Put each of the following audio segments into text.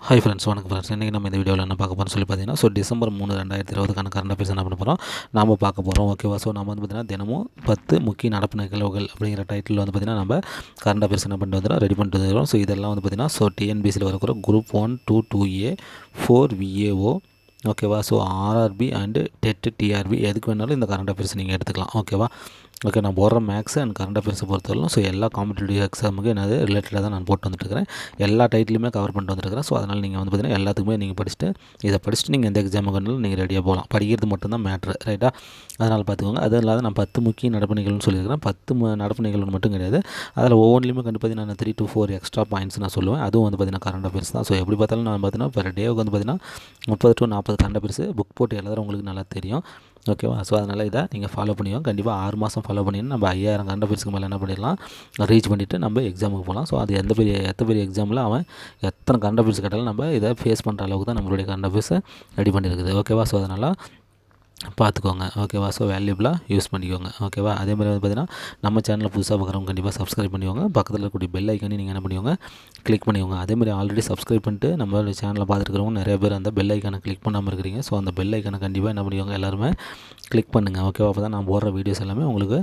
Hi friends, வணக்கம் friends. இன்றைக்கி நம்ம இந்த வீடியோவில் என்ன பார்க்க போகிறோம்னு சொல்லி பார்த்தீங்கன்னா, டிசம்பர் 3, 2020 கரண்ட் அஃபேர்ஸ் என்ன பண்ண போகிறோம், நாம் பார்க்க போகிறோம். ஓகேவா? நம்ம வந்து பார்த்திங்கன்னா தினமும் 10 முக்கிய நடப்பு நிகழ்வுகள் அப்படிங்கிற டைட்டில் வந்து பார்த்திங்கன்னா நம்ம கரண்ட் அஃபேர்ஸ் என்ன பண்ணிட்டு வந்துடும், ரெடி பண்ணிட்டு வந்துடும். இதெல்லாம் வந்து பார்த்திங்கன்னா டிஎன்பிசியில் வரக்கூட குரூப் 1, 2, 2A, 4 VAO, ஓகேவா? ஆர்ஆர்பி அண்டு டெட் டிஆர்பி எதுக்கு வேணாலும் இந்த கரண்ட் அஃபேர்ஸ் நீங்கள் எடுத்துக்கலாம். ஓகேவா? நான் போடுற மேக்ஸ் அண்ட் கரண்ட் அஃபேர்ஸை பொறுத்தவரைக்கும் எல்லா காம்படிட்டிவ் எக்ஸாமுக்கு என்னது ரிலேட்டடாக தான் நான் போட்டு வந்துட்டுருக்கிறேன். எல்லா டைட்டிலுமே கவர் பண்ணிட்டு வந்துருக்கிறேன். அதனால் நீங்கள் வந்து பார்த்திங்கன்னா எல்லாத்துக்குமே நீங்கள் படிச்சுட்டு நீங்கள் எந்த எக்ஸாமுக்கு வேணாலும் நீங்கள் ரெடியாக போகலாம். படிக்கிறது மட்டும்தான் மேட்ரு, ரைட்டாக? அதனால் பார்த்துக்கோங்க. அது இல்லாத நான் 10 முக்கிய நடப்பு நிகழ்வுன்னு சொல்லியிருக்கிறேன். 10 நடப்பு நிகழ்வு மட்டும் கிடையாது. அதில் ஒவ்வொன்றிலுமே பார்த்தீங்கன்னா நான் 3 to 4 எக்ஸ்ட்ரா பாயிண்ட்ஸ் நான் சொல்லுவேன். அதுவும் வந்து பார்த்திங்கன்னா கரண்ட் அஃபேர்ஸ் தான். எப்படி பார்த்தாலும் நான் பார்த்தீங்கன்னா பெர் டேவுக்கு வந்து பார்த்திங்கன்னா 30 to 40 கரண்ட் அஃபேர்ஸ் புக் போட்டு எழுதுற உங்களுக்கு நல்லா தெரியும். ஓகேவா? அதனால் இதை நீங்கள் ஃபாலோ பண்ணிவோம். கண்டிப்பாக 6 மாதம் ஃபாலோ பண்ணிங்கன்னா நம்ம 5000 கரண்ட் அஃபேர்ஸ்க்கு மேலே என்ன பண்ணிடலாம், ரீச் பண்ணிவிட்டு நம்ம எக்ஸாமுக்கு போகலாம். அது எத்த பெரிய எக்ஸாமில் அவன் எத்தனை கரண்ட் அஃபேர்ஸ் கேட்டாலும் நம்ம இதை ஃபேஸ் பண்ணுற அளவுக்கு தான் நம்மளுடைய கரண்ட் அஃபேர்ஸை ரெடி பண்ணியிருக்குது. ஓகேவா? அதனால் பார்த்துக்கோங்க. ஓகேவா? வேல்யூபிளாக யூஸ் பண்ணிக்கோங்க. ஓகேவா? அதேமாதிரி வந்து பார்த்திங்கன்னா நம்ம சேனலில் புதுசாக பார்க்குறவங்க கண்டிப்பாக சப்ஸ்கிரைப் பண்ணிக்கோங்க. பக்கத்தில் இருக்கக்கூடிய பெல் ஐக்கானே நீங்கள் என்ன பண்ணிக்கோங்க, கிளிக் பண்ணிக்கோங்க. அதேமாதிரி ஆல்ரெடி சப்ஸ்கிரைப் பண்ணிட்டு நம்மளோட சேனலில் பார்த்துருக்கிறவங்க நிறைய பேர் அந்த பெல் ஐக்கானை கிளிக் பண்ணாமல் இருக்கிறீங்க. அந்த பெல் ஐக்கானை கண்டிப்பாக என்ன பண்ணிக்கோங்க, எல்லாருமே கிளிக் பண்ணுங்கள். ஓகேவா? அப்போ தான் நான் போடுற வீடியோஸ் எல்லாமே உங்களுக்கு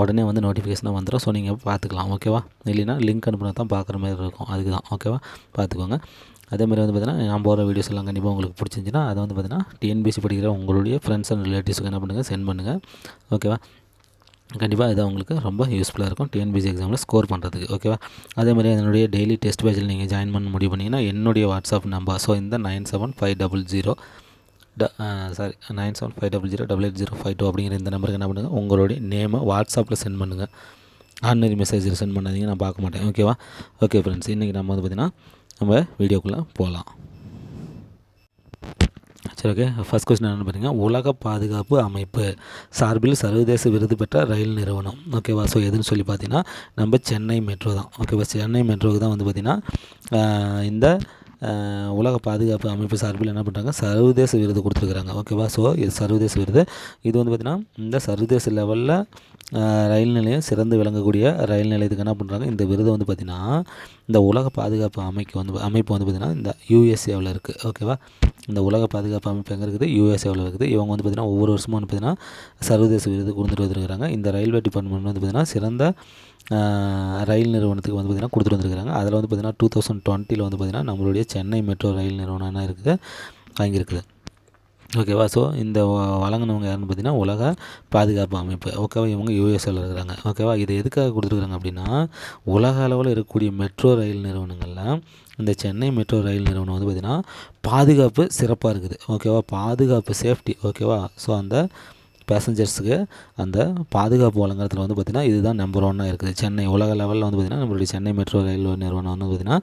உடனே வந்து நோட்டிஃபிகேஷனாக வந்துடும். நீங்கள் பார்த்துக்கலாம். ஓகேவா? இல்லைன்னா லிங்க் அனுப்புனா தான் பார்க்குற மாதிரி இருக்கும். அதுக்கு தான். ஓகேவா? பார்த்துக்கோங்க. அதேமாதிரி வந்து பார்த்திங்கன்னா நான் போகிற வீடியோஸ் எல்லாம் கண்டிப்பாக உங்களுக்கு பிடிச்சிருந்துச்சின்னா அதை வந்து பார்த்திங்கன்னா டிஎன்பிசி படிக்கிற உங்களுடைய ஃப்ரெண்ட்ஸ் அண்ட் ரிலேட்டிவ்ஸுக்கு என்ன பண்ணுங்கள், சென்ட் பண்ணுங்கள். ஓகேவா? கண்டிப்பாக இது உங்களுக்கு ரொம்ப யூஸ்ஃபுல்லாக இருக்கும் டிஎன்பிசி எக்ஸாமில் ஸ்கோர் பண்ணுறதுக்கு. ஓகேவா? அதேமாதிரி என்னுடைய டெய்லி டெஸ்ட் பேஜில் நீங்கள் ஜாயின் பண்ண முடிவு பண்ணிங்கன்னா என்னுடைய வாட்ஸ்அப் நம்பர் இந்த 9750 97500805 அப்படிங்கிற இந்த நம்பருக்கு என்ன பண்ணுங்கள், உங்களுடைய நேமை வாட்ஸ்அப்பில் சென்ட் பண்ணுங்கள். ஆர்டினரி மெசேஜில் சென்ட் பண்ணாதீங்க, நான் பார்க்க மாட்டேன். ஓகேவா? ஓகே ஃப்ரெண்ட்ஸ், இன்றைக்கி நம்ம வந்து பார்த்திங்கன்னா நம்ம வீடியோக்குள்ளே போகலாம். ஓகே. ஃபஸ்ட் கொஸ்டின் என்னென்னு பார்த்தீங்கன்னா, உலக பாதுகாப்பு அமைப்பு சார்பில் சர்வதேச விருது பெற்ற ரயில் நிறுவனம். ஓகேவா? எதுன்னு சொல்லி பார்த்தீங்கன்னா நம்ம சென்னை மெட்ரோ தான். ஓகேவா? சென்னை மெட்ரோவுக்கு தான் வந்து பார்த்திங்கன்னா இந்த உலக பாதுகாப்பு அமைப்பு சார்பில் என்ன பண்ணுறாங்க, சர்வதேச விருது கொடுத்துருக்குறாங்க. ஓகேவா? இது சர்வதேச விருது. இது வந்து பார்த்திங்கன்னா இந்த சர்வதேச லெவலில் ரயில் நிலையம் சிறந்து விளங்கக்கூடிய ரயில் நிலையத்துக்கு என்ன பண்ணுறாங்க, இந்த விருதை வந்து பார்த்திங்கன்னா இந்த உலக பாதுகாப்பு அமைப்பு வந்து பார்த்திங்கன்னா இந்த யூஎஸ்ஏவில் இருக்குது. ஓகேவா? இந்த உலக பாதுகாப்பு அமைப்பு எங்கே இருக்குது, யூஎஸ்ஏவில் இருக்குது. இவங்க வந்து பார்த்திங்கன்னா ஒவ்வொரு வருஷமும் வந்து பார்த்திங்கன்னா சர்வதேச விருது கொடுத்துட்டு வந்துருக்கிறாங்க. இந்த ரயில்வே டிபார்ட்மெண்ட் வந்து பார்த்திங்கன்னா சிறந்த ரயில் நிறுவனத்துக்கு வந்து பார்த்திங்கன்னா கொடுத்துட்டு வந்துருக்கிறாங்க. அதில் வந்து பார்த்திங்கன்னா 2020 வந்து பார்த்திங்கன்னா நம்மளுடைய சென்னை மெட்ரோ ரயில் நிறுவனம் என்ன இருக்குது, வாங்கியிருக்குது. ஓகேவா? இந்த வழங்கினவங்க யாருன்னு பார்த்தீங்கன்னா உலக பாதுகாப்பு அமைப்பு. ஓகேவா? இவங்க யூஎஸ்ஏவில் இருக்கிறாங்க. ஓகேவா? இது எதுக்காக கொடுத்துருக்குறாங்க அப்படின்னா, உலக அளவில் இருக்கக்கூடிய மெட்ரோ ரயில் நிறுவனங்களில் இந்த சென்னை மெட்ரோ ரயில் நிறுவனம் வந்து பார்த்திங்கன்னா பாதுகாப்பு சிறப்பாக இருக்குது. ஓகேவா? பாதுகாப்பு சேஃப்டி. ஓகேவா? அந்த பேசஞ்சர்ஸுக்கு அந்த பாதுகாப்பு வழங்குறதுல வந்து பார்த்திங்கன்னா இதுதான் நம்பர் 1 இருக்குது. சென்னை உலக லெவலில் வந்து பார்த்திங்கன்னா நம்மளுடைய சென்னை மெட்ரோ ரயில் நிறுவனம் வந்து பார்த்திங்கன்னா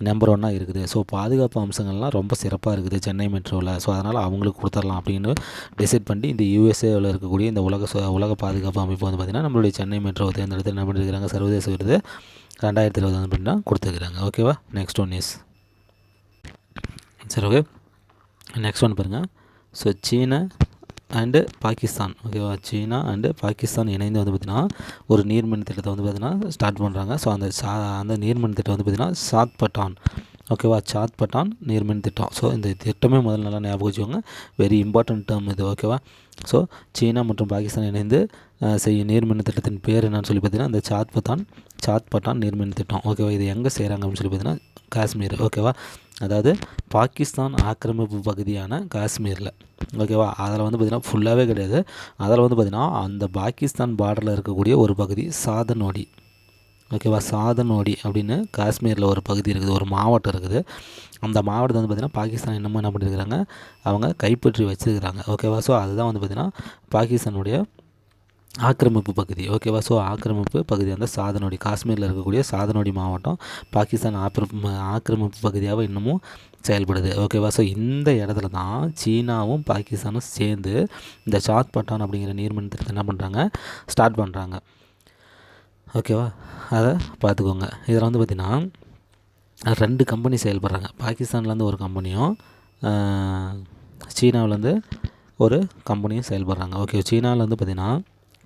நம்பர் 1 இருக்குது. பாதுகாப்பு அம்சங்கள்லாம் ரொம்ப சிறப்பாக இருக்குது சென்னை மெட்ரோவில். அதனால் அவங்களுக்கு கொடுத்துடலாம் அப்படின்னு டிசைட் பண்ணி இந்த யூஎஸ்ஏவில் இருக்கக்கூடிய இந்த உலக பாதுகாப்பு அமைப்பு வந்து பார்த்திங்கன்னா நம்மளுடைய சென்னை மெட்ரோவை தேர்ந்தெடுத்து என்ன பண்ணியிருக்கிறாங்க, சர்வதேச விருது 2020 அப்படின்னா கொடுத்துருக்குறாங்க. ஓகேவா? Next one is okay. Next one பாருங்கள். சீனா அண்டு பாகிஸ்தான். ஓகேவா? சீனா அண்டு பாகிஸ்தான் இணைந்து வந்து பார்த்திங்கன்னா ஒரு நீர்மின் திட்டத்தை வந்து பார்த்திங்கன்னா ஸ்டார்ட் பண்ணுறாங்க. அந்த நீர்மின் திட்டம் வந்து பார்த்திங்கன்னா சாத் பட்டான். ஓகேவா? சாத் பட்டான் நீர்மின் திட்டம். இந்த திட்டமே முதல்ல நல்லா ஞாபகம் வச்சுக்கோங்க. வெரி இம்பார்ட்டன்ட் டேர்ம் இது. ஓகேவா? சீனா மற்றும் பாகிஸ்தான் இணைந்து செய்யும் நீர்மின் திட்டத்தின் பேர் என்னன்னு சொல்லி பார்த்தீங்கன்னா இந்த சாத் பட்டான் நீர்மின் திட்டம். ஓகேவா? இது எங்கே செய்கிறாங்க அப்படின்னு சொல்லி பார்த்தீங்கன்னா காஷ்மீர். ஓகேவா? அதாவது பாகிஸ்தான் ஆக்கிரமிப்பு பகுதியான காஷ்மீரில். ஓகேவா? அதில் வந்து பார்த்திங்கன்னா ஃபுல்லாகவே கிடையாது. அதில் வந்து பார்த்திங்கன்னா அந்த பாகிஸ்தான் பார்டரில் இருக்கக்கூடிய ஒரு பகுதி சாதனோடி. ஓகேவா? சாதனோடி அப்படின்னு காஷ்மீரில் ஒரு பகுதி இருக்குது, ஒரு மாவட்டம் இருக்குது. அந்த மாவட்டத்தை வந்து பார்த்திங்கன்னா பாகிஸ்தான் இன்னமும் என்ன பண்ணியிருக்கிறாங்க, அவங்க கைப்பற்றி வச்சுருக்கிறாங்க. ஓகேவா? அதுதான் வந்து பார்த்திங்கன்னா பாகிஸ்தானுடைய ஆக்கிரமிப்பு பகுதி. ஓகேவா? ஆக்கிரமிப்பு பகுதி அந்த சாதனோடி, காஷ்மீரில் இருக்கக்கூடிய சாதனோடி மாவட்டம் பாகிஸ்தான் ஆக்கிரமிப்பு பகுதியாக இன்னமும் செயல்படுது. ஓகேவா? இந்த இடத்துல தான் சீனாவும் பாகிஸ்தானும் சேர்ந்து இந்த சாத் பட்டான் அப்படிங்கிற நீர்மின் திட்டத்தை என்ன பண்ணுறாங்க, ஸ்டார்ட் பண்ணுறாங்க. ஓகேவா? அதை பார்த்துக்கோங்க. இதில் வந்து பார்த்திங்கன்னா 2 கம்பெனி செயல்படுறாங்க. பாகிஸ்தான்லேருந்து ஒரு கம்பெனியும் சீனாவிலேருந்து ஒரு கம்பெனியும் செயல்படுறாங்க. ஓகே. சீனாவில் வந்து பார்த்திங்கன்னா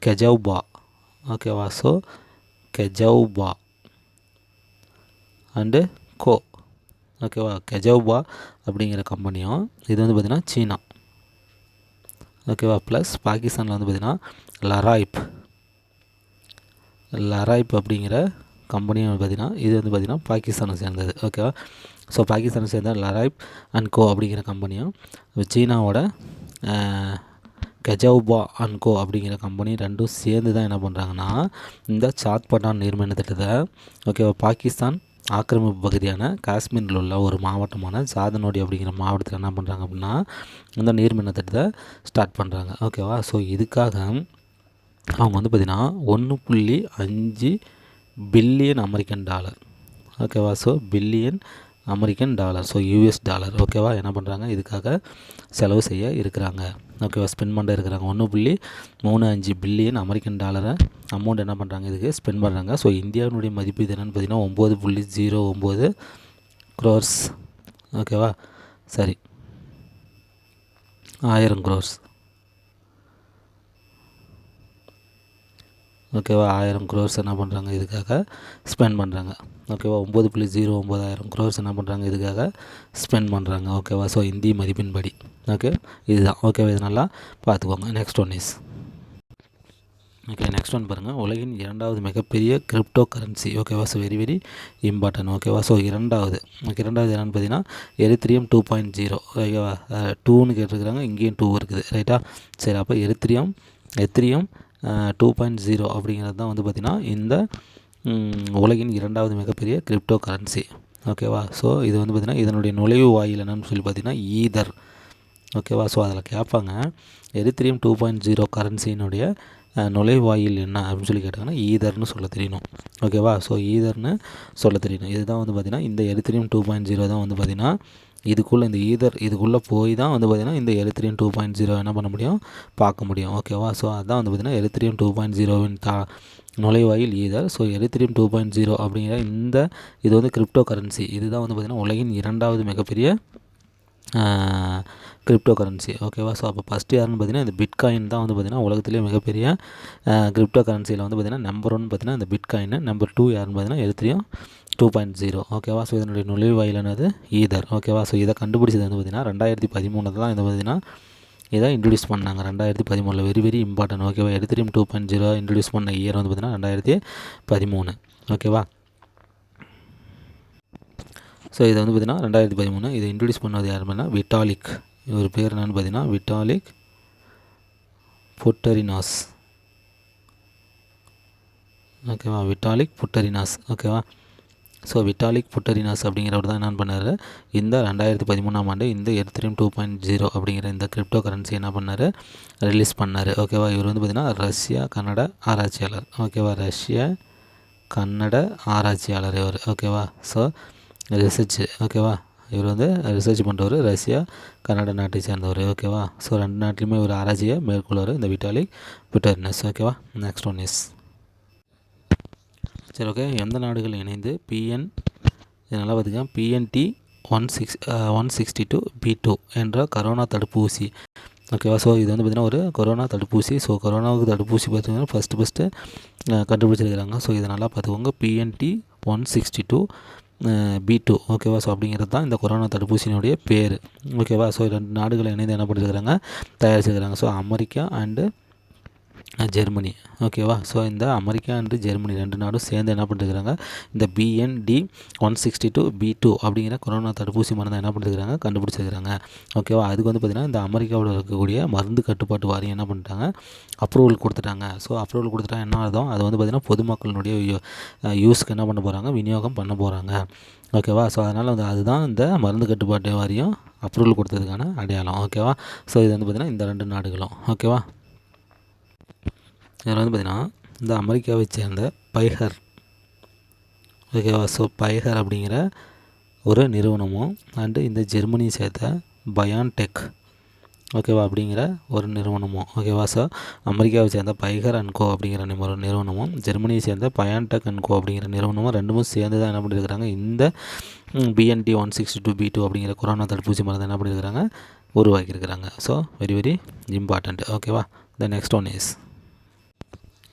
கெஜௌபா. ஓகேவா? கெஜௌபா அண்டு கோ. ஓகேவா. கெஜோவா அப்படிங்கிற கம்பெனியும் இது வந்து பார்த்திங்கன்னா சீனா, ஓகேவா. ப்ளஸ் பாகிஸ்தானில் வந்து பார்த்திங்கன்னா லராய்ப் அப்படிங்கிற கம்பெனியும் பார்த்திங்கன்னா இது வந்து பார்த்திங்கன்னா பாகிஸ்தானை சேர்ந்தது, ஓகேவா. ஸோ பாகிஸ்தானை சேர்ந்த லராய்ப் அண்ட் கோ அப்படிங்கிற கம்பெனியும் சீனாவோட கெஜோவா அண்ட் கோ அப்படிங்கிற கம்பெனி ரெண்டும் சேர்ந்து தான் என்ன பண்ணுறாங்கன்னா இந்த சாத் பட்டான் நீர்மின் திட்டத்தை, ஓகேவா, பாகிஸ்தான் ஆக்கிரமிப்பு பகுதியான காஷ்மீரில் உள்ள ஒரு மாவட்டமான சாதனோடி அப்படிங்கிற மாவட்டத்தில் என்ன பண்ணுறாங்க அப்படின்னா இந்த நீர்மின் திட்டத்தை ஸ்டார்ட் பண்ணுறாங்க, ஓகேவா. ஸோ இதுக்காக அவங்க வந்து பார்த்திங்கன்னா 1.5 பில்லியன் அமெரிக்கன் டாலர், ஓகேவா. So billion American dollar, so US dollar, ஓகேவா, என்ன பண்ணுறாங்க இதுக்காக செலவு செய்ய இருக்கிறாங்க, ஓகேவா, ஸ்பெண்ட் பண்ண இருக்கிறாங்க. 1.35 பில்லியன் அமெரிக்கன் டாலரை அமௌண்ட் என்ன பண்ணுறாங்க இதுக்கு ஸ்பெண்ட் பண்ணுறாங்க. ஸோ இந்தியாவினுடைய மதிப்பு இது என்னென்னு பார்த்தீங்கன்னா 9.09 crores, ஓகேவா. சரி, 1000 crores, ஓகேவா. 1000 crores என்ன பண்ணுறாங்க இதுக்காக ஸ்பெண்ட் பண்ணுறாங்க, ஓகேவா. 9.09 crores என்ன பண்ணுறாங்க இதுக்காக ஸ்பெண்ட் பண்ணுறாங்க, ஓகேவா. ஸோ இந்திய மதிப்பின்படி, ஓகே, இதுதான், ஓகேவா. இது நல்லா பார்த்துக்கோங்க. Next one is, okay, next one பாருங்கள். உலகின் 2வது மிகப்பெரிய கிரிப்டோ கரன்சி, ஓகேவா. ஸோ வெரி இம்பார்ட்டன்ட், ஓகேவா. ஸோ இரண்டாவது என்னென்னு பார்த்தீங்கன்னா எரித்ரியம் 2.0, ஓகேவா. 2ன்னு கேட்டிருக்கிறாங்க, இங்கேயும் 2 இருக்குது, ரைட்டா. சரி, அப்போ எரித்ரியம் 2.0 அப்படிங்கிறது தான் வந்து பார்த்திங்கன்னா இந்த உலகின் 2வது மிகப்பெரிய கிரிப்டோ கரன்சி, ஓகேவா. ஸோ இது வந்து பார்த்திங்கன்னா இதனுடைய நுழைவு வாயில் என்னன்னு சொல்லி பார்த்திங்கன்னா ஈதர், ஓகேவா. ஸோ அதில் கேட்பாங்க எரித்ரியம் 2.0 கரன்சியினுடைய நுழைவாயில் என்ன அப்படின்னு சொல்லி கேட்டாங்கன்னா ஈதர்னு சொல்ல தெரியணும், ஓகேவா. ஸோ ஈதர்னு சொல்ல தெரியணும். இதுதான் வந்து பார்த்திங்கன்னா இந்த எரித்ரியம் 2.0 தான் வந்து பார்த்திங்கன்னா இதுக்குள்ளே இந்த இதுக்குள்ளே போய் தான் வந்து பார்த்திங்கன்னா இந்த எரித்ரியம் 2.0 என்ன பண்ண முடியும், பார்க்க முடியும், ஓகேவா. ஸோ அதுதான் வந்து பார்த்திங்கன்னா எரித்ரியம் 2.0வின் நுழைவாயில் ஈதர். ஸோ எரித்ரியம் 2.0 அப்படிங்கிற இது வந்து கிரிப்டோ கரன்சி, இதுதான் வந்து பார்த்திங்கன்னா உலகின் 2வது மிகப்பெரிய கிரிப்டோ கரன்சி, ஓகேவா. ஸோ அப்போ ஃபஸ்ட்டு யாருன்னு பார்த்தீங்கன்னா இந்த பிட்காயின் தான் வந்து பார்த்திங்கன்னா உலகத்திலே மிகப்பெரிய கிரிப்டோ கரன்சியில் வந்து பார்த்திங்கன்னா நம்பர் 1 பார்த்திங்கன்னா இந்த பிட்காயின், நம்பர் 2 யாருன்னு பார்த்தீங்கன்னா எரித்ரியம் 2.0, ஓகேவா. ஸோ இதனுடைய நுழைவாயிலானது ஈதர், ஓகேவா. ஸோ இதை கண்டுபிடிச்சது வந்து பார்த்திங்கன்னா 2013 தான் இதை பார்த்திங்கன்னா இதை இன்ட்ரடியூஸ் பண்ணாங்க, 2013 வெரி இம்பார்ட்டன்ட், ஓகேவா. எரித்ரியம் 2.0 இன்ட்ரடியூஸ் பண்ண இயர் வந்து பார்த்திங்கன்னா 2013, ஓகேவா. ஸோ இதை வந்து பார்த்திங்கன்னா 2013 இதை இன்ட்ரடியூஸ் பண்ணது யார் அப்படின்னா விட்டாலிக், இவர் பேர் என்னென்னு பார்த்தீங்கன்னா விட்டாலிக் புட்டரினாஸ், ஓகேவா. விட்டாலிக் புட்டரினாஸ், ஓகேவா. ஸோ விட்டாலிக் புட்டரினாஸ் அப்படிங்கிறவர் தான் என்ன பண்ணார் இந்த 2013ஆம் ஆண்டு இந்த எரித்ரியம் 2.0 அப்படிங்கிற இந்த கிரிப்டோ கரன்சி என்ன பண்ணார் ரிலீஸ் பண்ணார், ஓகேவா. இவர் வந்து பார்த்திங்கன்னா ரஷ்யா கன்னட ஆராய்ச்சியாளர், ஓகேவா. ரஷ்யா கன்னட ஆராய்ச்சியாளர் இவர், ஓகேவா. ஸோ ரிசர்ச், ஓகேவா. இவர் வந்து ரிசர்ச் பண்ணுறவர் ரஷ்யா கன்னட நாட்டை சேர்ந்தவர், ஓகேவா. ஸோ 2 நாட்டிலுமே ஒரு ஆராய்ச்சியை மேற்கொள்வார் இந்த விட்டாலிக் புட்டரினாஸ், ஓகேவா. நெக்ஸ்ட் ஒன் இஸ், சரி, ஓகே. எந்த நாடுகள் இணைந்து இதனால் பார்த்திங்கன்னா PNT 162B2 என்ற கொரோனா தடுப்பூசி, ஓகேவா. ஸோ இது வந்து பார்த்திங்கன்னா ஒரு கொரோனா தடுப்பூசி. ஸோ கொரோனாவுக்கு தடுப்பூசி பார்த்திங்கன்னா ஃபஸ்ட்டு கண்டுபிடிச்சிருக்கிறாங்க. ஸோ இதை நல்லா பார்த்துக்கோங்க. PNT 162B2, ஓகேவா. ஸோ அப்படிங்கிறது தான் இந்த கொரோனா தடுப்பூசியினுடைய பேர், ஓகேவா. ஸோ 2 நாடுகளை இணைந்து என்ன பண்ணியிருக்கிறாங்க தயாரிச்சிருக்கிறாங்க. ஸோ அமெரிக்கா அண்டு ஜெர்மனி, ஓகேவா. ஸோ இந்த அமெரிக்கா அண்டு ஜெர்மனி 2 நாடும் சேர்ந்து என்ன பண்ணிருக்கிறாங்க இந்த BNT 162B2 அப்படிங்கிற கொரோனா தடுப்பூசி மருந்தை என்ன பண்ணிருக்கிறாங்க கண்டுபிடிச்சிருக்கிறாங்க, ஓகேவா. அதுக்கு வந்து பார்த்திங்கன்னா இந்த அமெரிக்காவில் இருக்கக்கூடிய மருந்து கட்டுப்பாட்டு வாரியம் என்ன பண்ணிட்டாங்க அப்ரூவல் கொடுத்துட்டாங்க. ஸோ அப்ரூவல் கொடுத்துட்டா என்ன ஆகுதோ அது வந்து பார்த்திங்கன்னா பொதுமக்களினுடைய யூஸ்க்கு என்ன பண்ண போகிறாங்க விநியோகம் பண்ண போகிறாங்க, ஓகேவா. ஸோ அதனால் வந்து அதுதான் இந்த மருந்து கட்டுப்பாட்டு வாரியம் அப்ரூவல் கொடுத்ததுக்கான அடையாளம், ஓகேவா. ஸோ இது வந்து பார்த்திங்கன்னா இந்த 2 நாடுகளும், ஓகேவா. இதில் வந்து பார்த்திங்கன்னா இந்த அமெரிக்காவை சேர்ந்த பைஹர், ஓகேவா. ஸோ பைஹர் அப்படிங்கிற ஒரு நிறுவனமும் அண்டு இந்த ஜெர்மனியை சேர்த்த பயான்டெக், ஓகேவா, அப்படிங்கிற ஒரு நிறுவனமும், ஓகேவா. ஸோ அமெரிக்காவை சேர்ந்த பைஹர் அண்ட் கோ அப்படிங்கிற ஒரு நிறுவனமும் ஜெர்மனியை சேர்ந்த பயான்டெக் அண்ட் கோ அப்படிங்கிற நிறுவனமும் 2மும் சேர்ந்து தான் என்ன பண்ணியிருக்கிறாங்க இந்த BNT 162B2 அப்படிங்கிற கொரோனா தடுப்பூசி மருந்து என்ன பண்ணியிருக்கிறாங்க உருவாக்கியிருக்கிறாங்க. ஸோ வெரி இம்பார்ட்டண்ட், ஓகேவா. The next one is,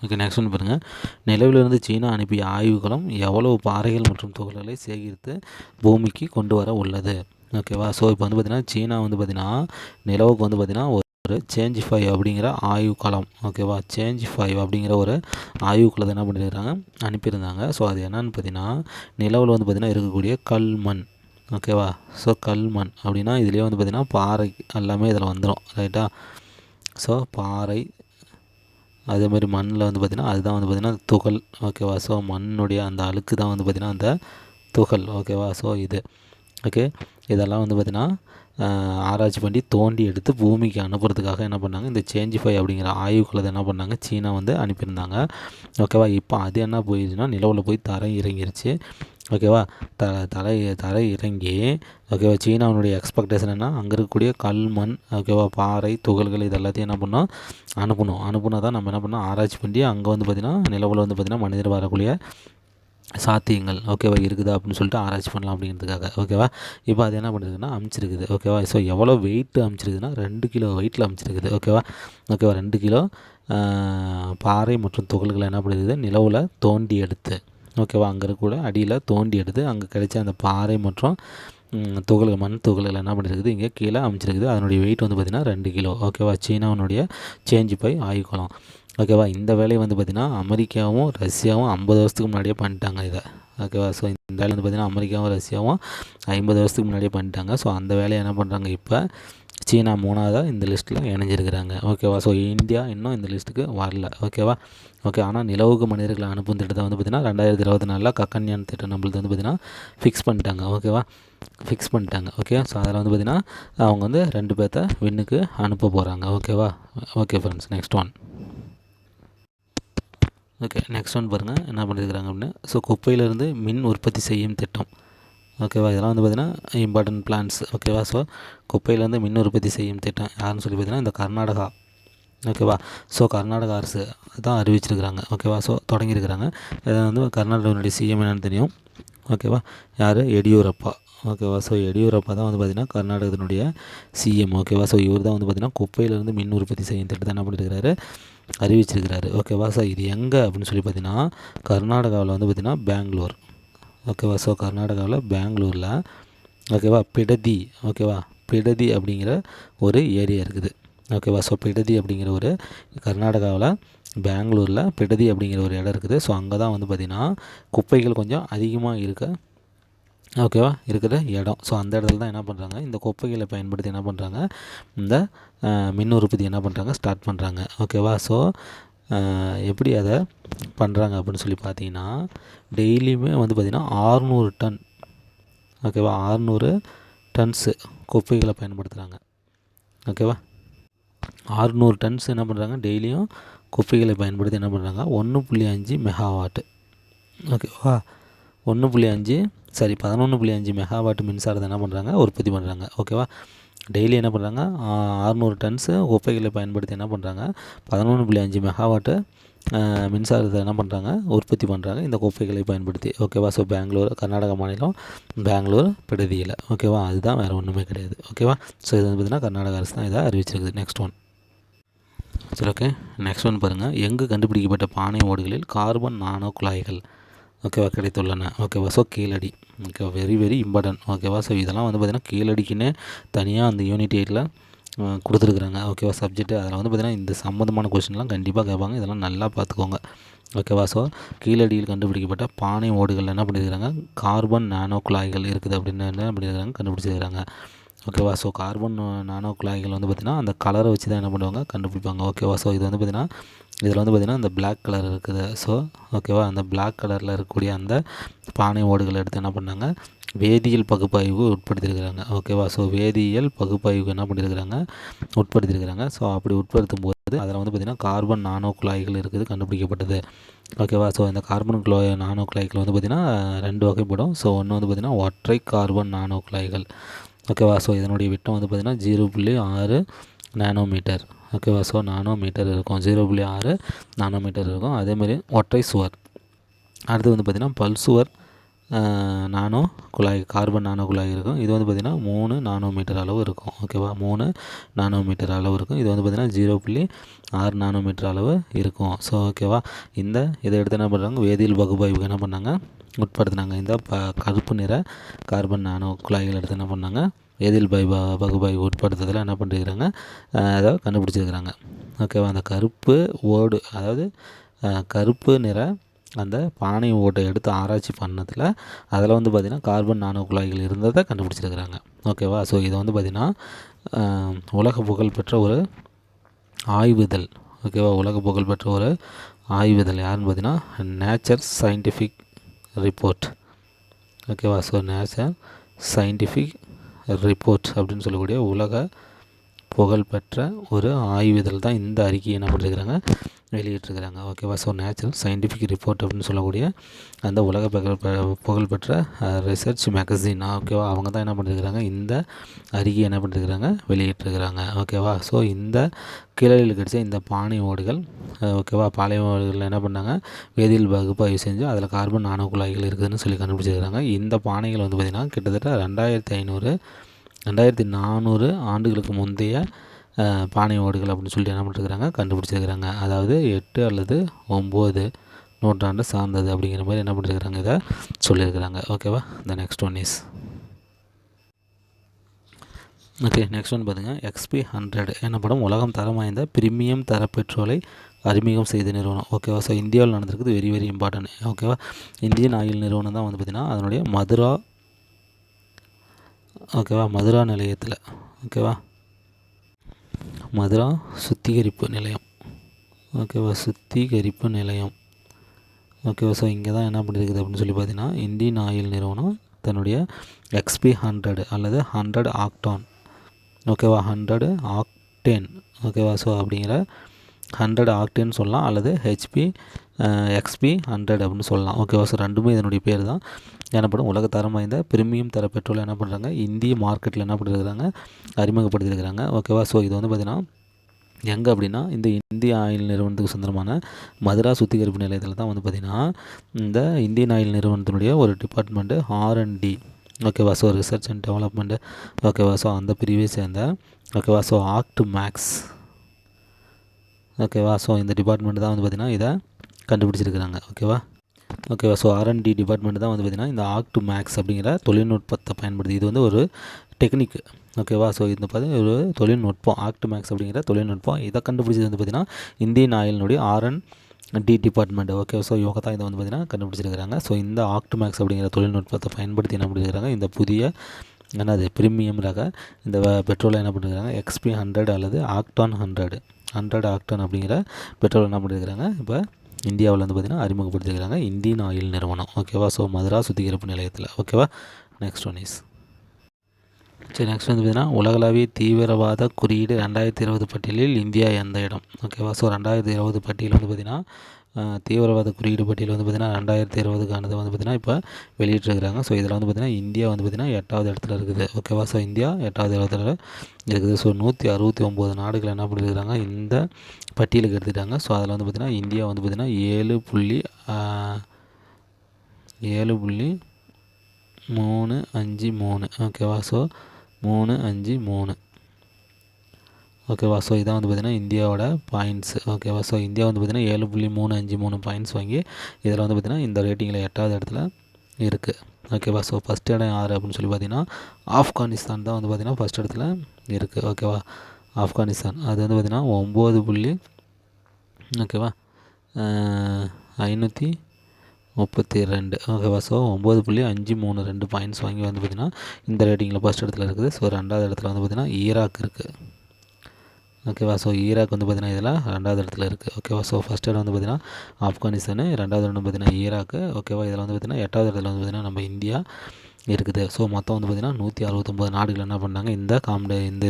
okay, next one பாருங்கள். நிலவிலிருந்து சீனா அனுப்பிய ஆய்வுகளும் எவ்வளவு பாறைகள் மற்றும் துகள்களை சேகரித்து பூமிக்கு கொண்டு வர உள்ளது. ஓகேவா. ஸோ இப்போ வந்து பார்த்திங்கன்னா சீனா வந்து பார்த்திங்கன்னா நிலவுக்கு வந்து பார்த்திங்கன்னா ஒரு சேஞ்ச் 5 அப்படிங்கிற ஆய்வுக்களம். ஓகேவா. சேஞ்ச் 5 அப்படிங்கிற ஒரு ஆய்வுக்களத்தை என்ன பண்ணியிருக்காங்க, அனுப்பியிருந்தாங்க. ஸோ அது என்னன்னு பார்த்தீங்கன்னா நிலவில் வந்து பார்த்திங்கன்னா இருக்கக்கூடிய கல்மண். ஓகேவா. ஸோ கல்மண் அப்படின்னா இதுலேயே வந்து பார்த்திங்கன்னா பாறை எல்லாமே இதில் வந்துடும். ரைட்டா. ஸோ பாறை அதேமாதிரி மண்ணில் வந்து பார்த்திங்கன்னா அதுதான் வந்து பார்த்திங்கன்னா துகள். ஓகேவா. ஸோ மண்ணுடைய அந்த அழுக்கு தான் வந்து பார்த்திங்கன்னா அந்த துகள். ஓகேவா. ஸோ இது ஓகே, இதெல்லாம் வந்து பார்த்திங்கன்னா ஆராய்ச்சி பண்ணி தோண்டி எடுத்து பூமிக்கு அனுப்புறதுக்காக என்ன பண்ணாங்க, இந்த சேஞ்ச் 5 அப்படிங்கிற ஆய்வுக்குள்ளதை என்ன பண்ணாங்க, சீனா வந்து அனுப்பியிருந்தாங்க. ஓகேவா. இப்போ அது என்ன போயிடுச்சுன்னா நிலவில் போய் தரை இறங்கிருச்சு. ஓகேவா. தரை இறங்கி ஓகேவா சீனாவுடைய எக்ஸ்பெக்டேஷன் என்ன, அங்கே இருக்கக்கூடிய கல் மண் ஓகேவா பாறை துகள்கள் இது எல்லாத்தையும் என்ன பண்ணோம், அனுப்புனா தான் நம்ம என்ன பண்ணோம் ஆராய்ச்சி பண்ணி அங்கே வந்து பார்த்திங்கன்னா நிலவில் வந்து பார்த்திங்கன்னா மனிதர் வரக்கூடிய சாத்தியங்கள் ஓகேவா இருக்குதா அப்படின்னு சொல்லிட்டு ஆராய்ச்சி பண்ணலாம் அப்படிங்கிறதுக்காக. ஓகேவா. இப்போ அது என்ன பண்ணுறதுன்னா அமைச்சிருக்குது. ஓகேவா. ஸோ எவ்வளோ வெயிட்டு அமைச்சிருக்குதுன்னா 2 கிலோ வெயிட்டில் அமைச்சிருக்குது. ஓகேவா. 2 கிலோ பாறை மற்றும் துகள்களை என்ன பண்ணுறது நிலவில் தோண்டி எடுத்து. ஓகேவா. அங்கே இருக்கக்கூட அடியில் தோண்டி எடுத்து அங்கே கிடைச்ச அந்த பாறை மற்றும் துகள்கள் மண் துகள்கள் என்ன பண்ணியிருக்குது இங்கே கீழே அமைச்சிருக்குது. அதனுடைய வெயிட் வந்து பார்த்திங்கன்னா 2 கிலோ. ஓகேவா. சீனாவினுடைய சேஞ்ச் 5 ஆய்வுக்களம். ஓகேவா. இந்த வேலையை வந்து பார்த்திங்கன்னா அமெரிக்காவும் ரஷ்யாவும் 50 வருஷத்துக்கு முன்னாடியே பண்ணிட்டாங்க இதை. ஓகேவா. ஸோ இந்த வேலை வந்து பார்த்திங்கன்னா அமெரிக்காவும் ரஷ்யாவும் 50 வருஷத்துக்கு முன்னாடியே பண்ணிட்டாங்க. ஸோ அந்த வேலையை என்ன பண்ணுறாங்க, இப்போ சீனா 3ஆவதாக இந்த லிஸ்ட்டில் இணைஞ்சிருக்கிறாங்க. ஓகேவா. ஸோ இந்தியா இன்னும் இந்த லிஸ்ட்டுக்கு வரல. ஓகேவா. ஓகே, ஆனால் நிலவுக்கு மனிதர்களை அனுப்பும் திட்டத்தை வந்து பார்த்திங்கன்னா 2024 ககன்யான் திட்டம் நம்மளுக்கு வந்து பார்த்திங்கன்னா ஃபிக்ஸ் பண்ணிட்டாங்க. ஓகேவா. ஃபிக்ஸ் பண்ணிட்டாங்க. ஓகே. ஸோ அதில் வந்து பார்த்திங்கன்னா அவங்க வந்து 2 பேர்த்த விண்ணுக்கு அனுப்ப போகிறாங்க. ஓகேவா. Okay friends, next one. Okay, next one பாருங்கள் என்ன பண்ணியிருக்கிறாங்க அப்படின்னு. ஸோ குப்பையிலேருந்து மின் உற்பத்தி செய்யும் திட்டம். ஓகேவா. இதெல்லாம் வந்து பார்த்திங்கன்னா இம்பார்ட்டன்ட் பிளான்ஸ். ஓகேவா. ஸோ குப்பையிலேருந்து மின் உற்பத்தி செய்யும் திட்டம் யாருன்னு சொல்லி பார்த்திங்கன்னா இந்த கர்நாடகா. ஓகேவா. ஸோ கர்நாடகா அரசு தான் அறிவிச்சிருக்கிறாங்க. ஓகேவா. ஸோ தொடங்கியிருக்கிறாங்க. இதை வந்து கர்நாடகாவுடைய சிஎம் என்னென்னு தெரியும். ஓகேவா. யார், எடியூரப்பா. ஓகேவா. ஸோ எடியூரப்பா தான் வந்து பார்த்திங்கன்னா கர்நாடகத்தினுடைய சிஎம். ஓகேவா. ஸோ இவர் தான் வந்து பார்த்திங்கன்னா குப்பையிலேருந்து மின் உற்பத்தி செய்யும் திட்டத்தை என்ன பண்ணியிருக்கிறாரு, அறிவிச்சிருக்கிறாரு. ஓகேவா. ஸோ இது எங்கே அப்படின்னு சொல்லி பார்த்திங்கன்னா கர்நாடகாவில் வந்து பார்த்திங்கன்னா பெங்களூர். ஓகேவா. ஸோ கர்நாடகாவில் பெங்களூரில் ஓகேவா பிடதி. ஓகேவா. பிடதி அப்படிங்கிற ஒரு ஏரியா இருக்குது. ஓகேவா. ஸோ பிடதி அப்படிங்கிற ஒரு கர்நாடகாவில் பெங்களூரில் பிடதி அப்படிங்கிற ஒரு இடம் இருக்குது. ஸோ அங்கே தான் வந்து பார்த்திங்கன்னா குப்பைகள் கொஞ்சம் அதிகமாக ஓகேவா இருக்கிற இடம். ஸோ அந்த இடத்துல தான் என்ன பண்ணுறாங்க, இந்த குப்பைகளை பயன்படுத்தி என்ன பண்ணுறாங்க, இந்த மின் உற்பத்தி என்ன பண்ணுறாங்க, ஸ்டார்ட் பண்ணுறாங்க. ஓகேவா. ஸோ எப்படி அதை பண்ணுறாங்க அப்படின்னு சொல்லி பார்த்தீங்கன்னா டெய்லியுமே வந்து பார்த்திங்கன்னா 600 டன். ஓகேவா. 600 டன்ஸு குப்பைகளை பயன்படுத்துகிறாங்க. ஓகேவா. 600 டன்ஸ் என்ன பண்ணுறாங்க டெய்லியும் குப்பைகளை பயன்படுத்தி என்ன பண்ணுறாங்க 1.5 மெகாவாட்டு. ஓகேவா. 11.5 மெகாவாட் மின்சாரத்தை என்ன பண்ணுறாங்க, உற்பத்தி பண்ணுறாங்க. ஓகேவா. டெய்லி என்ன பண்ணுறாங்க 600 டன்ஸு குப்பைகளை பயன்படுத்தி என்ன பண்ணுறாங்க 11.5 மெகாவாட்டு மின்சாரத்தை என்ன பண்ணுறாங்க, உற்பத்தி பண்ணுறாங்க இந்த குப்பைகளை பயன்படுத்தி. ஓகேவா. ஸோ பெங்களூர், கர்நாடகா மாநிலம் பெங்களூர் பிடதியில். ஓகேவா. அதுதான் வேறு ஒன்றுமே கிடையாது. ஓகேவா. ஸோ இது வந்து பார்த்திங்கன்னா கர்நாடக அரசு தான் இதை அறிவிச்சிருக்குது. Next one. சரி, ஓகே. நெக்ஸ்ட் ஒன் பாருங்கள். எங்கு கண்டுபிடிக்கப்பட்ட பானை ஓடுகளில் கார்பன் நானோ குழாய்கள் ஓகேவா கிடைத்துள்ளன. ஓகேவா. ஸோ கீழடி. ஓகேவா. Very important. ஓகேவா. ஸோ இதெல்லாம் வந்து பார்த்திங்கன்னா கீழடிக்குன்னு தனியாக அந்த யூனிட் 8ல் கொடுத்துருக்குறாங்க. ஓகேவா. சப்ஜெக்ட் அதில் வந்து பார்த்திங்கன்னா இந்த சம்மந்தமான கொஸ்டின்லாம் கண்டிப்பாக கேட்பாங்க. இதெல்லாம் நல்லா பார்த்துக்கோங்க. ஓகேவா. ஸோ கீழடியில் கண்டுபிடிக்கப்பட்ட பானை ஓடுகள் என்ன பண்ணியிருக்கிறாங்க, கார்பன் நானோ குழாய்கள் இருக்குது அப்படின்னு என்ன பண்ணியிருக்காங்க, கண்டுபிடிச்சிருக்கிறாங்க. ஓகேவா. ஸோ கார்பன் நானோ குழாய்கள் வந்து பார்த்திங்கன்னா அந்த கலரை வச்சு தான் என்ன பண்ணுவாங்க, கண்டுபிடிப்பாங்க. ஓகேவா. ஸோ இது வந்து பார்த்திங்கன்னா இதில் வந்து பார்த்திங்கன்னா அந்த பிளாக் கலர் இருக்குது. ஸோ ஓகேவா. அந்த பிளாக் கலரில் இருக்கக்கூடிய அந்த பானை ஓடுகளை எடுத்து என்ன பண்ணாங்க, வேதியியல் பகுப்பாய்வு உட்படுத்தியிருக்கிறாங்க. ஓகேவா. ஸோ வேதியியல் பகுப்பாய்வுக்கு என்ன பண்ணியிருக்கிறாங்க, உட்படுத்தியிருக்கிறாங்க. ஸோ அப்படி உட்படுத்தும் போது அதில் வந்து பார்த்திங்கன்னா கார்பன் நானோ குழாய்கள் இருக்குது கண்டுபிடிக்கப்பட்டது. ஓகேவா. ஸோ இந்த கார்பன் நானோ குழாய்கள் வந்து பார்த்திங்கன்னா 2 வகைப்படும். ஸோ ஒன்று வந்து பார்த்திங்கன்னா ஒற்றை கார்பன் நானோ குழாய்கள். ஓகேவா. ஸோ இதனுடைய விட்டம் வந்து பார்த்திங்கன்னா 0.6 நானோமீட்டர். ஓகேவா. ஸோ நானோமீட்டர் இருக்கும், 0.6 நானோமீட்டர் இருக்கும். அதேமாதிரி ஒற்றை சுவர். அடுத்து வந்து பார்த்திங்கன்னா பல்சுவர் நானோ குழாய், கார்பன் நானோ குழாய் இருக்கும். இது வந்து பார்த்திங்கன்னா 3 நானோமீட்டர் அளவு இருக்கும். ஓகேவா, 3 நானோமீட்டர் அளவு இருக்கும். இது வந்து பார்த்திங்கன்னா 0.6 நானோமீட்டர் அளவு இருக்கும். ஸோ ஓகேவா, இதை எடுத்து என்ன பண்ணுறாங்க, வேதியியல் பகுப்பாய்வுக்கு என்ன பண்ணாங்க, உட்படுத்தினாங்க. இந்த கருப்பு நிற கார்பன் நானோ குழாய்கள் எடுத்து என்ன பண்ணாங்க, வேதியியல் பகுப்பாய்வு உட்படுத்துறதுல என்ன பண்ணிருக்கிறாங்க, அதை கண்டுபிடிச்சிருக்கிறாங்க. ஓகேவா, அந்த கருப்பு ஓடு, அதாவது கருப்பு நிற அந்த பானை ஓட்டை எடுத்து ஆராய்ச்சி பண்ணதில் அதில் வந்து பார்த்திங்கன்னா கார்பன் நானோ குழாய்கள் இருந்ததை கண்டுபிடிச்சிருக்கிறாங்க. ஓகேவா, ஸோ இதை வந்து பார்த்திங்கன்னா உலக புகழ்பெற்ற ஒரு ஆய்வுதல். ஓகேவா, உலக புகழ்பெற்ற ஒரு ஆய்வுதல் யாருன்னு பார்த்திங்கன்னா நேச்சர் சயின்டிஃபிக் ரிப்போர்ட். ஓகேவா, ஸோ நேச்சர் சயின்டிஃபிக் ரிப்போர்ட் அப்படின்னு சொல்லக்கூடிய உலக புகழ்பெற்ற ஒரு ஆய்வுதல் தான் இந்த அறிக்கையை என்ன பண்ணிருக்கிறாங்க, வெளியிட்டிருக்கிறாங்க. ஓகேவா, ஸோ நேச்சுரல் சயின்டிஃபிக் ரிப்போர்ட் அப்படின்னு சொல்லக்கூடிய அந்த உலக புகழ்பெற்ற ரிசர்ச் மேகசின். ஓகேவா, அவங்க தான் என்ன பண்ணிருக்கிறாங்க, இந்த அறிக்கையை என்ன பண்ணிருக்கிறாங்க, வெளியிட்டிருக்கிறாங்க. ஓகேவா, ஸோ இந்த கீழடியில் கிடைச்ச இந்த பானை ஓடுகள், ஓகேவா, பாலை ஓடுகளில் என்ன பண்ணாங்க, வேதியியல் பகுப்பாய்வு செஞ்சு அதில் கார்பன் நானோ குழாய்கள் இருக்குதுன்னு சொல்லி கண்டுபிடிச்சிருக்கிறாங்க. இந்த பானைகள் வந்து பார்த்திங்கன்னா கிட்டத்தட்ட 2400 ஆண்டுகளுக்கு முந்தைய பானை ஓடுகள் அப்படின்னு சொல்லிட்டு என்ன பண்ணிருக்கிறாங்க, கண்டுபிடிச்சிருக்கிறாங்க. அதாவது 8 அல்லது 9 நூற்றாண்டு சார்ந்தது அப்படிங்கிற மாதிரி என்ன பண்ணிருக்கிறாங்க, இதை சொல்லியிருக்கிறாங்க. ஓகேவா, the next one is okay. Next one பார்த்துங்க, XP100 என்னப்படும் உலகம் தரம் வாய்ந்த பிரீமியம் தர பெட்ரோலை அறிமுகம் செய்த நிறுவனம். ஓகேவா, ஸோ இந்தியாவில் நடந்திருக்குது, வெரி வெரி இம்பார்ட்டன்ட். ஓகேவா, இந்தியன் ஆயில் நிறுவனம் தான் வந்து பார்த்திங்கன்னா அதனுடைய மதுரா நிலையத்தில், ஓகேவா, மதுரா சுத்திகரிப்பு நிலையம். ஓகேவா, சுத்திகரிப்பு நிலையம். ஓகேவா, ஸோ இங்கே தான் என்ன பண்ணியிருக்குது அப்படின்னு சொல்லி பார்த்தீங்கன்னா இந்தியன் ஆயில் நிறுவனம் தன்னுடைய XP100 அல்லது 100 ஆக்டான், ஓகேவா, 100 ஆக்டேன், ஓகேவா, ஸோ அப்படிங்கிற 100 ஆக்டேன் சொல்லலாம் அல்லது XP100 அப்படின்னு சொல்லலாம். ஓகேவா, ஸோ ரெண்டுமே இதனுடைய பேர் தான். எனப்படும் உலக தரம் வாய்ந்த பிரீமியம் தர பெட்ரோல் என்ன பண்ணுறாங்க, இந்திய மார்க்கெட்டில் என்ன பண்ணியிருக்கிறாங்க, அறிமுகப்படுத்தியிருக்கிறாங்க. ஓகேவா, ஸோ இது வந்து பார்த்திங்கன்னா எங்கே அப்படின்னா இந்த இந்திய ஆயில் நிறுவனத்துக்கு சொந்தமான மதுரா சுத்திகரிப்பு நிலையத்தில் தான் வந்து பார்த்திங்கன்னா இந்த இந்தியன் ஆயில் நிறுவனத்தினுடைய ஒரு டிபார்ட்மெண்ட்டு R&D. ஓகேவா, ஸோ ரிசர்ச் அண்ட் டெவலப்மெண்ட்டு. ஓகேவா, ஸோ அந்த பிரிவை சேர்ந்த, ஓகேவா, ஸோ ஆக்ட்மேக்ஸ். ஓகேவா, ஸோ இந்த டிபார்ட்மெண்ட் தான் வந்து பார்த்திங்கன்னா இதை கண்டுபிடிச்சிருக்கிறாங்க. ஓகேவா, ஸோ R&D டிபார்ட்மெண்ட் தான் வந்து பார்த்திங்கன்னா இந்த ஆக்ட்மேக்ஸ் அப்படிங்கிற தொழில்நுட்பத்தை பயன்படுத்தி, இது வந்து ஒரு டெக்னிக். ஓகேவா, ஸோ இந்த பார்த்திங்கன்னா ஒரு தொழில்நுட்பம், ஆக்ட்மேக்ஸ் அப்படிங்கிற தொழில்நுட்பம். இதை கண்டுபிடிச்சது வந்து பார்த்திங்கன்னா இந்தியன் ஆயிலினுடைய R&D டிபார்ட்மெண்ட். ஓகே, ஸோ இவங்க தான் இதை வந்து பார்த்திங்கன்னா கண்டுபிடிச்சிருக்கிறாங்க. ஸோ இந்த ஆக்ட்மேக்ஸ் அப்படிங்கிற தொழில்நுட்பத்தை பயன்படுத்தி என்ன பண்ணியிருக்கிறாங்க, இந்த புதிய என்னது பிரீமியம் ரக இந்த பெட்ரோலை என்ன பண்ணியிருக்கிறாங்க, XP100 அல்லது ஆக்டான் 100 ஆக்டான் அப்படிங்கிற பெட்ரோல் என்ன பண்ணியிருக்கிறாங்க இப்போ இந்தியாவில் வந்து பார்த்திங்கன்னா அறிமுகப்படுத்தியிருக்கிறாங்க இந்தியன் ஆயில் நிறுவனம். ஓகேவா, ஸோ மதுரா சுத்திகரிப்பு நிலையத்தில். ஓகேவா, நெக்ஸ்ட் ஒன் இஸ் சரி. நெக்ஸ்ட் வந்து பார்த்திங்கன்னா உலகளாவிய தீவிரவாத குறியீடு 2020 பட்டியலில் இந்தியா எந்த இடம். ஓகேவா, ஸோ 2020 பட்டியல் வந்து பார்த்திங்கன்னா தீவிரவாத குறியீடு பட்டியல் வந்து பார்த்திங்கன்னா 2020க்கானது வந்து பார்த்திங்கன்னா இப்போ வெளியிட்டிருக்கிறாங்க. ஸோ இதில் வந்து பார்த்திங்கன்னா இந்தியா வந்து பார்த்திங்கன்னா 8வது இடத்துல இருக்குது. ஓகேவா, ஸோ இந்தியா 8வது இடத்துல இருக்குது. ஸோ 169 நாடுகள் என்ன பண்ணியிருக்கிறாங்க, இந்த பட்டியலுக்கு எடுத்துக்கிட்டாங்க. ஸோ அதில் வந்து பார்த்திங்கன்னா இந்தியா வந்து பார்த்திங்கன்னா 7.353. ஓகேவா, ஸோ 353. ஓகேவா, ஸோ இதான் வந்து பார்த்திங்கன்னா இந்தியாவோட பாயிண்ட்ஸ். ஓகேவா, ஸோ இந்தியா வந்து பார்த்திங்கன்னா 7.353 பாயிண்ட்ஸ் வாங்கி இதில் வந்து பார்த்திங்கன்னா இந்த ரேட்டிங்கில் 8வது இடத்துல இருக்குது. ஓகேவா, ஸோ ஃபஸ்ட் இடம் யார் அப்படின்னு சொல்லி பார்த்திங்கன்னா ஆப்கானிஸ்தான் தான் வந்து பார்த்திங்கன்னா ஃபஸ்ட் இடத்துல இருக்குது. ஓகேவா, ஆப்கானிஸ்தான் அது வந்து பார்த்திங்கன்னா 9. ஓகேவா 532. ஓகேவா, ஸோ 9.532 பாயிண்ட்ஸ் வாங்கி வந்து பார்த்திங்கன்னா இந்த ரேட்டிங்கில் ஃபஸ்ட் இடத்துல இருக்குது. ஸோ 2வது இடத்துல வந்து பார்த்திங்கன்னா ஈராக் இருக்குது. ஓகேவா, ஸோ ஈராக் வந்து பார்த்திங்கன்னா இதில் 2வது இடத்துல இருக்குது. ஓகேவா, ஸோ ஃபஸ்ட் இடம் வந்து பார்த்திங்கன்னா ஆப்கானிஸ்தானு, 2வது இடம் பார்த்திங்கன்னா ஈராக்கு. ஓகேவா, இதில் வந்து பார்த்திங்கன்னா 8வது இடத்துல வந்து பார்த்திங்கன்னா நம்ம இந்தியா இருக்குது. ஸோ மொத்தம் வந்து பார்த்திங்கன்னா 169 நாடுகள் என்ன பண்ணாங்க, இந்த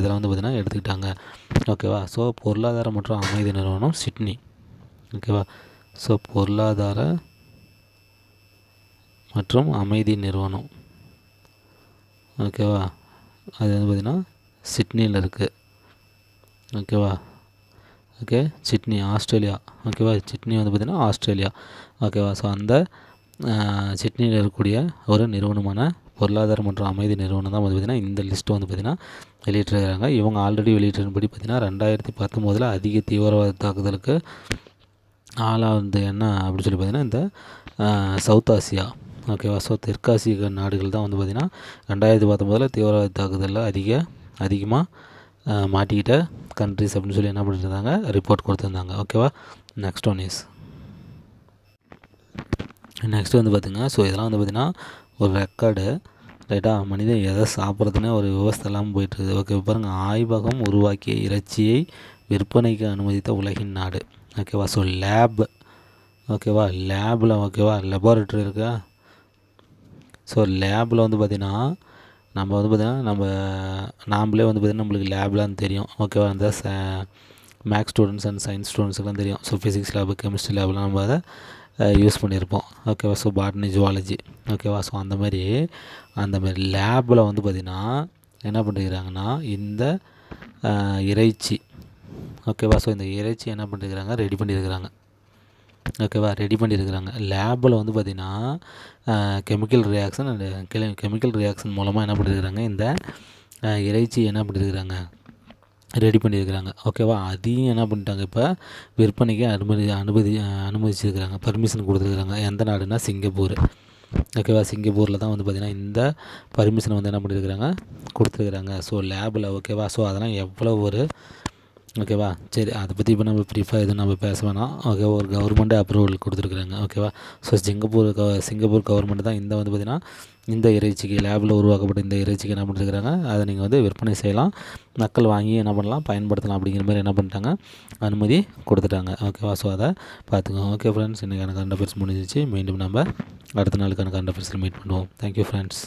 இதில் வந்து பார்த்திங்கன்னா எடுத்துக்கிட்டாங்க. ஓகேவா, ஸோ பொருளாதார மற்றும் அமைதி நிறுவனம் சிட்னி. ஓகேவா, ஸோ பொருளாதார மற்றும் அமைதி நிறுவனம். ஓகேவா, அது வந்து பார்த்திங்கன்னா சிட்னியில் இருக்குது. ஓகேவா, சிட்னி ஆஸ்திரேலியா. ஓகேவா, சிட்னி வந்து பார்த்திங்கன்னா ஆஸ்திரேலியா. ஓகேவா, ஸோ அந்த சிட்னியில் இருக்கக்கூடிய ஒரு நிறுவனமான பொருளாதாரம் மற்றும் அமைதி நிறுவனம் தான் வந்து பார்த்திங்கன்னா இந்த லிஸ்ட்டு வந்து பார்த்திங்கன்னா வெளியிட்டிருக்கிறாங்க. இவங்க ஆல்ரெடி வெளியிட்டிருந்தபடி பார்த்திங்கன்னா 2019 அதிக தீவிரவாத தாக்குதலுக்கு ஆளானது என்ன அப்படின்னு சொல்லி பார்த்திங்கன்னா இந்த சவுத் ஆசியா, ஓகேவா. ஸோ தெற்காசிய நாடுகள் தான் வந்து பார்த்திங்கன்னா 2019 தீவிரவாத தாக்குதலில் அதிகமாக மாட்டிக்கிட்ட கண்ட்ரிஸ் அப்படின்னு சொல்லி என்ன பண்ணியிருந்தாங்க, ரிப்போர்ட் கொடுத்துருந்தாங்க, ஓகேவா. நெக்ஸ்ட் வந்து பார்த்திங்கன்னா ஸோ இதெல்லாம் வந்து பார்த்திங்கன்னா ஒரு ரெக்கார்டு, ரைட்டா. மனிதன் எதை சாப்பிட்றதுனே ஒரு விவசாயம் இல்லாமல் போயிட்டுருக்குது, ஓகே. பாருங்கள், ஆய்வகம் உருவாக்கிய இறைச்சியை விற்பனைக்கு அனுமதித்த உலகின் நாடு, ஓகேவா. ஸோ லேப், ஓகேவா, லேபில், ஓகேவா, லெபார்ட்ரி இருக்கா. ஸோ லேபில் வந்து பார்த்திங்கன்னா நாம்ளே வந்து பார்த்திங்கன்னா நம்மளுக்கு லேப்லாம் தெரியும், ஓகேவா. அந்த மேக்ஸ் ஸ்டூடெண்ட்ஸ் அண்ட் சயின்ஸ் ஸ்டூடெண்ட்ஸுக்கெலாம் தெரியும். ஸோ ஃபிசிக்ஸ் லேபு, கெமிஸ்ட்ரி லேப்லாம் நம்ம அதை யூஸ் பண்ணியிருப்போம், ஓகேவா. ஸோ பாட்னி, ஜுவாலஜி, ஓகேவா. ஸோ அந்த மாதிரி லேபில் வந்து பார்த்திங்கன்னா என்ன பண்ணிருக்கிறாங்கன்னா இந்த இறைச்சி, ஓகேவா. ஸோ இந்த இறைச்சி என்ன பண்ணியிருக்கிறாங்க, ரெடி பண்ணியிருக்கிறாங்க, ஓகேவா. லேபில் வந்து பார்த்திங்கன்னா கெமிக்கல் ரியாக்ஷன் மூலமாக என்ன பண்ணியிருக்கிறாங்க, இந்த இறைச்சி என்ன பண்ணியிருக்கிறாங்க, ரெடி பண்ணியிருக்கிறாங்க, ஓகேவா. அதையும் என்ன பண்ணிட்டாங்க, இப்போ விற்பனைக்கு அனுமதிச்சிருக்கிறாங்க, பர்மிஷன் கொடுத்துருக்குறாங்க. எந்த நாடுனா சிங்கப்பூர், ஓகேவா. சிங்கப்பூரில் தான் வந்து பார்த்திங்கன்னா இந்த பர்மிஷனை வந்து என்ன பண்ணியிருக்கிறாங்க, கொடுத்துருக்குறாங்க. ஸோ லேபில், ஓகேவா. ஸோ அதெல்லாம் எவ்வளோ ஒரு, ஓகேவா. சரி, அதை பற்றி இப்போ நம்ம ப்ரீஃபாக எதுவும் நம்ம பேச வேணாம், ஓகே. ஒரு கவர்மெண்ட்டே அப்ரூவல் கொடுத்துருக்குறாங்க, ஓகேவா. ஸோ சிங்கப்பூர் கவர்மெண்ட் தான் இந்த வந்து பார்த்திங்கன்னா இந்த இறைச்சிக்கு, லேபில் உருவாக்கப்பட்ட இந்த இறைச்சிக்கு என்ன பண்ணிருக்கிறாங்க, அதை நீங்கள் வந்து விற்பனை செய்யலாம், மக்கள் வாங்கி என்ன பண்ணலாம், பயன்படுத்தலாம் அப்படிங்கிற மாதிரி என்ன பண்ணிட்டாங்க, அனுமதி கொடுத்துட்டாங்க, ஓகேவா. ஸோ அதை பார்த்துக்கோங்க, ஓகே ஃப்ரெண்ட்ஸ். இன்றைக்கான கரண்ட் அஃபேர்ஸ் முடிஞ்சிச்சு. மீண்டும் நம்ம அடுத்த நாளுக்கான கரண்ட் அஃபேர்ஸில் மீட் பண்ணுவோம். Thank you friends.